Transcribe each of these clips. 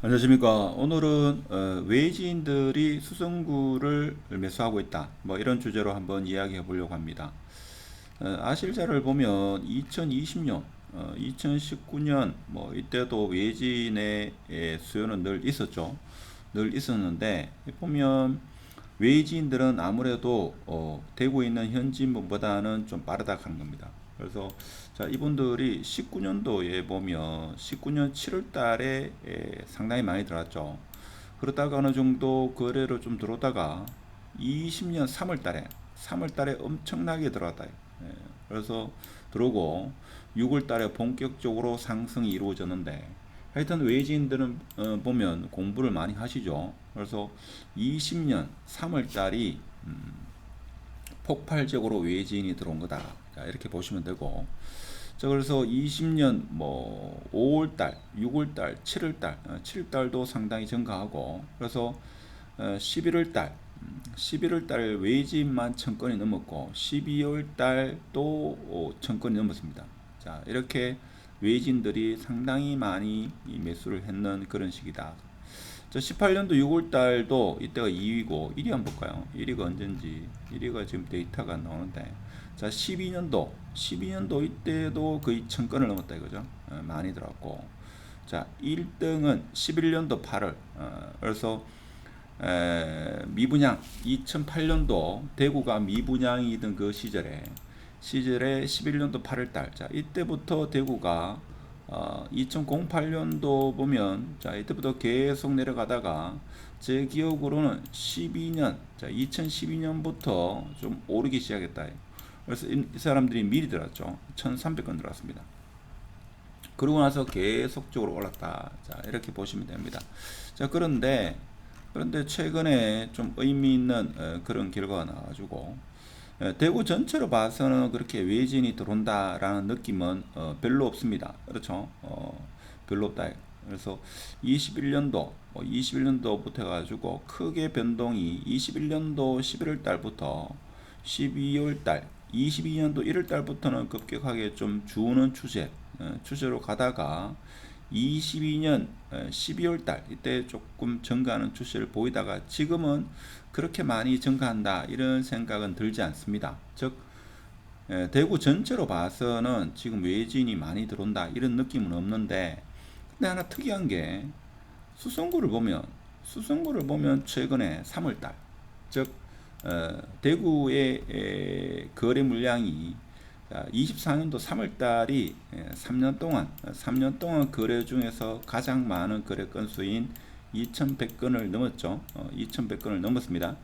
안녕하십니까. 오늘은 외지인들이 수성구를 매수하고 있다. 뭐 이런 주제로 한번 이야기해 보려고 합니다. 아실자를 보면 2020년, 2019년 뭐 이때도 외지인의 수요는 늘 있었죠. 늘 있었는데 보면 외지인들은 아무래도 대구에 있는 현지인분보다는 좀 빠르다 하는 겁니다. 그래서 자 이분들이 19년도에 보면 19년 7월 달에 상당히 많이 들어왔죠. 그러다가 어느 정도 거래로 좀 들어오다가 20년 3월 달에 엄청나게 들어왔다. 그래서 들어오고 6월 달에 본격적으로 상승이 이루어졌는데 하여튼 외지인들은 보면 공부를 많이 하시죠. 그래서 20년 3월 달이 폭발적으로 외지인이 들어온 거다. 자, 이렇게 보시면 되고. 자, 그래서 20년 뭐 5월 달, 6월 달, 7월 달, 7월 달도 상당히 증가하고 그래서 11월 달 11월 달 외지인만 1000건이 넘었고 12월 달도 1000건이 넘었습니다. 자, 이렇게 외지인들이 상당히 많이 매수를 했는 그런 시기다. 자, 18년도 6월 달도 이때가 2위고 1위 한번 볼까요? 1위가 언젠지 1위가 지금 데이터가 나오는데 자, 12년도 이때도 거의 1000건을 넘었다 이거죠. 많이 들어왔고 자, 1등은 11년도 8월 그래서 미분양 2008년도 대구가 미분양이던 그 시절에 11년도 8월달 자 이때부터 대구가 2008년도 보면 자 이때부터 계속 내려가다가 제 기억으로는 12년 자 2012년부터 좀 오르기 시작했다. 그래서 이 사람들이 미리 들었죠. 1300건 들어왔습니다. 그러고 나서 계속적으로 올랐다. 자 이렇게 보시면 됩니다. 자 그런데 최근에 좀 의미 있는 그런 결과가 나와가지고 대구 전체로 봐서는 그렇게 외진이 들어온다라는 느낌은 별로 없습니다. 그렇죠? 별로 없다. 그래서 21년도부터 해가지고 크게 변동이 21년도 11월 달부터 12월 달, 22년도 1월 달부터는 급격하게 좀 주는 추세로 가다가 22년 12월 달 이때 조금 증가하는 추세를 보이다가 지금은 그렇게 많이 증가한다 이런 생각은 들지 않습니다. 즉 대구 전체로 봐서는 지금 외진이 많이 들어온다 이런 느낌은 없는데 근데 하나 특이한 게 수성구를 보면 최근에 3월달 즉 대구의 거래 물량이 24년도 3월달이 3년 동안 거래 중에서 가장 많은 거래 건수인 2100건을 넘었죠. 2100건을 넘었습니다.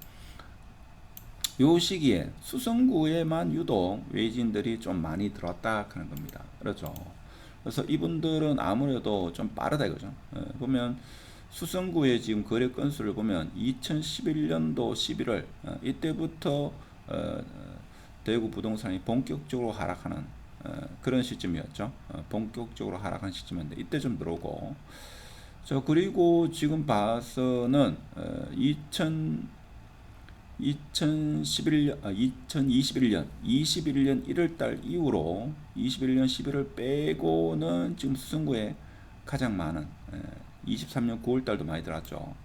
요 시기에 수성구에만 유독 외지인들이 좀 많이 들어왔다 하는 겁니다. 그렇죠. 그래서 이분들은 아무래도 좀 빠르다 이거죠. 보면 수성구의 지금 거래 건수를 보면 2011년도 11월 이때부터 대구 부동산이 본격적으로 하락하는 그런 시점이었죠. 본격적으로 하락한 시점인데 이때 좀 들어오고 자 그리고 지금 봐서는 2021년, 2021년 1월달 이후로 21년 11월 빼고는 지금 수성구에 가장 많은 23년 9월달도 많이 들어왔죠.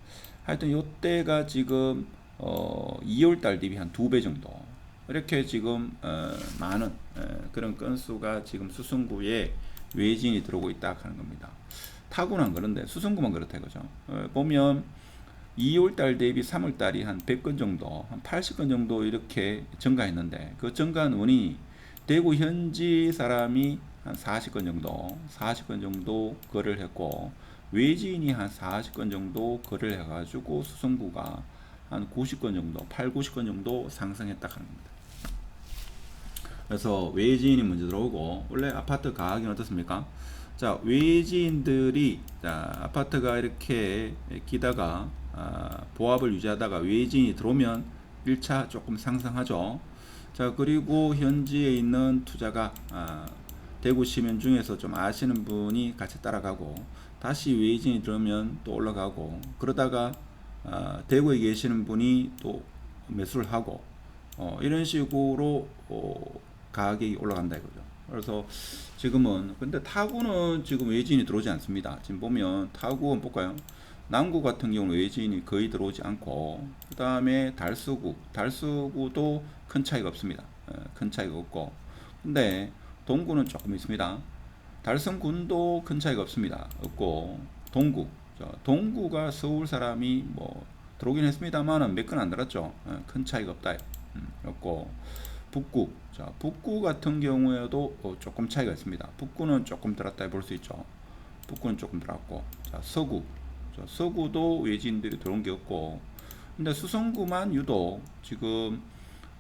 하여튼 요때가 지금 2월달 대비 한 2배 정도 이렇게 지금 많은 그런 건수가 지금 수성구에 외진이 들어오고 있다 하는 겁니다. 타고난 그런데 수성구만 그렇다 이거죠. 보면 2월달 대비 3월달이 한 100건 정도, 한 80건 정도 이렇게 증가했는데 그 증가한 원인이 대구 현지 사람이 한 40건 정도 거래를 했고 외지인이 한 40건 정도 거래를 해가지고 수성구가 한 90건 정도, 90건 정도 상승했다 하는 겁니다. 그래서 외지인이 먼저 들어오고 원래 아파트 가격이 어떻습니까? 자 외지인들이 자 아파트가 이렇게 기다가 보합을 유지하다가 외지인이 들어오면 1차 조금 상승하죠. 자 그리고 현지에 있는 투자가 대구 시민 중에서 좀 아시는 분이 같이 따라가고 다시 외지인이 들어오면 또 올라가고 그러다가 대구에 계시는 분이 또 매수를 하고 이런 식으로 가격이 올라간다 이거죠. 그래서 지금은 근데 타구는 지금 외지인이 들어오지 않습니다. 지금 보면 타구 한번 볼까요? 남구 같은 경우는 외지인이 거의 들어오지 않고, 그 다음에 달수구도 큰 차이가 없습니다. 큰 차이가 없고, 근데 동구는 조금 있습니다. 달성군도 큰 차이가 없습니다. 없고, 동구가 서울 사람이 뭐 들어오긴 했습니다만은 몇 건 안 들었죠. 큰 차이가 없다. 없고, 북구 같은 경우에도 조금 차이가 있습니다. 북구는 조금 들었다 볼 수 있죠. 북구는 조금 들었고, 자, 서구도 외지인들이 들어온 게 없고, 근데 수성구만 유독 지금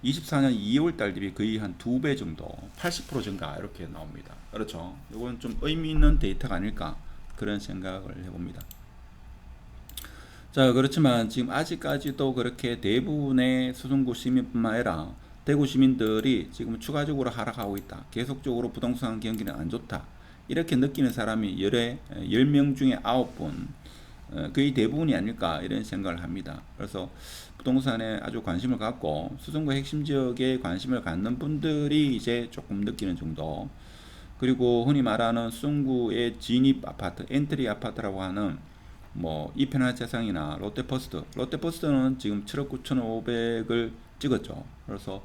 24년 2월 달 대비 거의 한 2배 정도, 80% 증가 이렇게 나옵니다. 그렇죠. 이건 좀 의미 있는 데이터가 아닐까 그런 생각을 해봅니다. 자, 그렇지만 지금 아직까지도 그렇게 대부분의 수성구 시민뿐만 아니라 대구 시민들이 지금 추가적으로 하락하고 있다. 계속적으로 부동산 경기는 안 좋다. 이렇게 느끼는 사람이 10명 중에 9분, 거의 대부분이 아닐까 이런 생각을 합니다. 그래서 부동산에 아주 관심을 갖고 수성구 핵심 지역에 관심을 갖는 분들이 이제 조금 느끼는 정도. 그리고 흔히 말하는 수성구의 진입 아파트, 엔트리 아파트라고 하는 뭐 이편한세상이나 롯데버스트는 지금 7억 9,500을 찍었죠. 그래서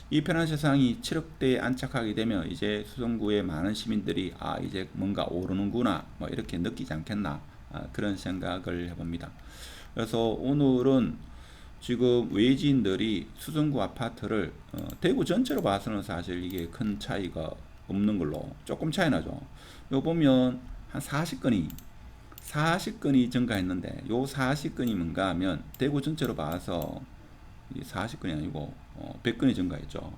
이편한세상이 7억대에 안착하게 되면 이제 수성구의 많은 시민들이 이제 뭔가 오르는구나 뭐 이렇게 느끼지 않겠나 그런 생각을 해봅니다. 그래서 오늘은 지금 외지인들이 수성구 아파트를 대구 전체로 봐서는 사실 이게 큰 차이가 없는 걸로 조금 차이 나죠. 요 보면 한 40건이 증가했는데 요 40건이 뭔가 하면 대구 전체로 봐서 40건이 아니고 100건이 증가했죠.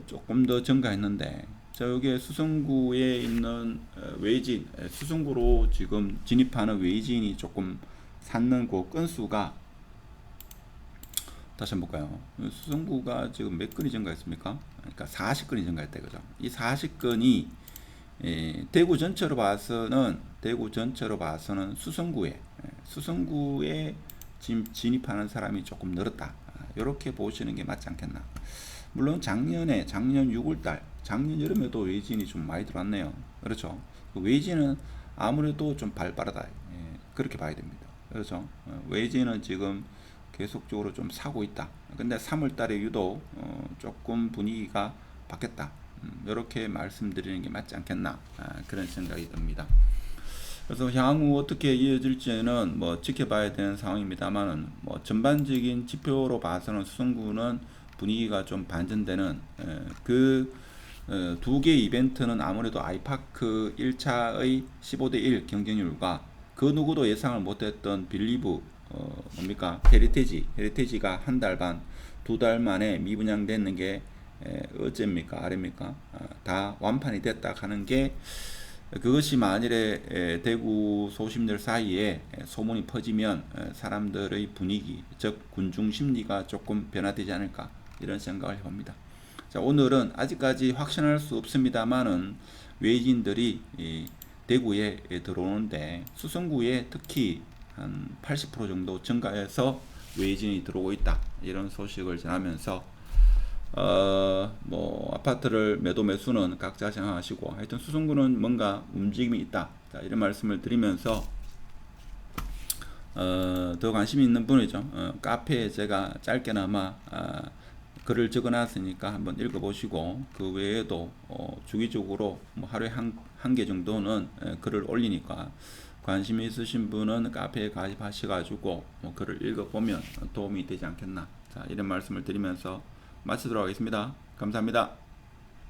조금 더 증가했는데, 자, 여기에 수성구에 있는 외지인, 수성구로 지금 진입하는 외지인이 조금 샀는 그 건수가 다시 한번 볼까요? 수성구가 지금 몇 건이 증가했습니까? 그러니까 40건이 증가했다 그죠? 이 40건이 대구 전체로 봐서는 수성구에 진입하는 사람이 조금 늘었다. 이렇게 보시는 게 맞지 않겠나. 물론 작년 6월달, 작년 여름에도 외진이 좀 많이 들어왔네요. 그렇죠. 외진은 아무래도 좀 발빠르다. 그렇게 봐야 됩니다. 그렇죠. 외진은 지금 계속적으로 좀 사고 있다. 근데 3월달에 유독 조금 분위기가 바뀌었다. 이렇게 말씀드리는 게 맞지 않겠나 그런 생각이 듭니다. 그래서 향후 어떻게 이어질지는 뭐 지켜봐야 되는 상황입니다만은 뭐 전반적인 지표로 봐서는 수성구는 분위기가 좀 반전되는 그 두 개 이벤트는 아무래도 아이파크 1차의 15대1 경쟁률과 그 누구도 예상을 못했던 빌리브 헤리테지가 한 달 반, 2달 만에 미분양되는 게 어째입니까? 아래입니까? 다 완판이 됐다 하는 게, 그것이 만일에 대구 소심들 사이에 소문이 퍼지면 사람들의 분위기, 즉 군중 심리가 조금 변화되지 않을까 이런 생각을 해봅니다. 자, 오늘은 아직까지 확신할 수 없습니다만은 외지인들이 대구에 들어오는데 수성구에 특히 한 80% 정도 증가해서 외지인이 들어오고 있다 이런 소식을 전하면서 뭐 아파트를 매수는 각자 생각하시고, 하여튼 수성구는 뭔가 움직임이 있다, 자, 이런 말씀을 드리면서 더 관심이 있는 분이죠. 카페에 제가 짧게나마 글을 적어놨으니까 한번 읽어보시고, 그 외에도 주기적으로 뭐 하루에 한 개 정도는 글을 올리니까 관심 있으신 분은 카페에 가입하셔가지고 뭐 글을 읽어보면 도움이 되지 않겠나, 자, 이런 말씀을 드리면서 마치도록 하겠습니다. 감사합니다.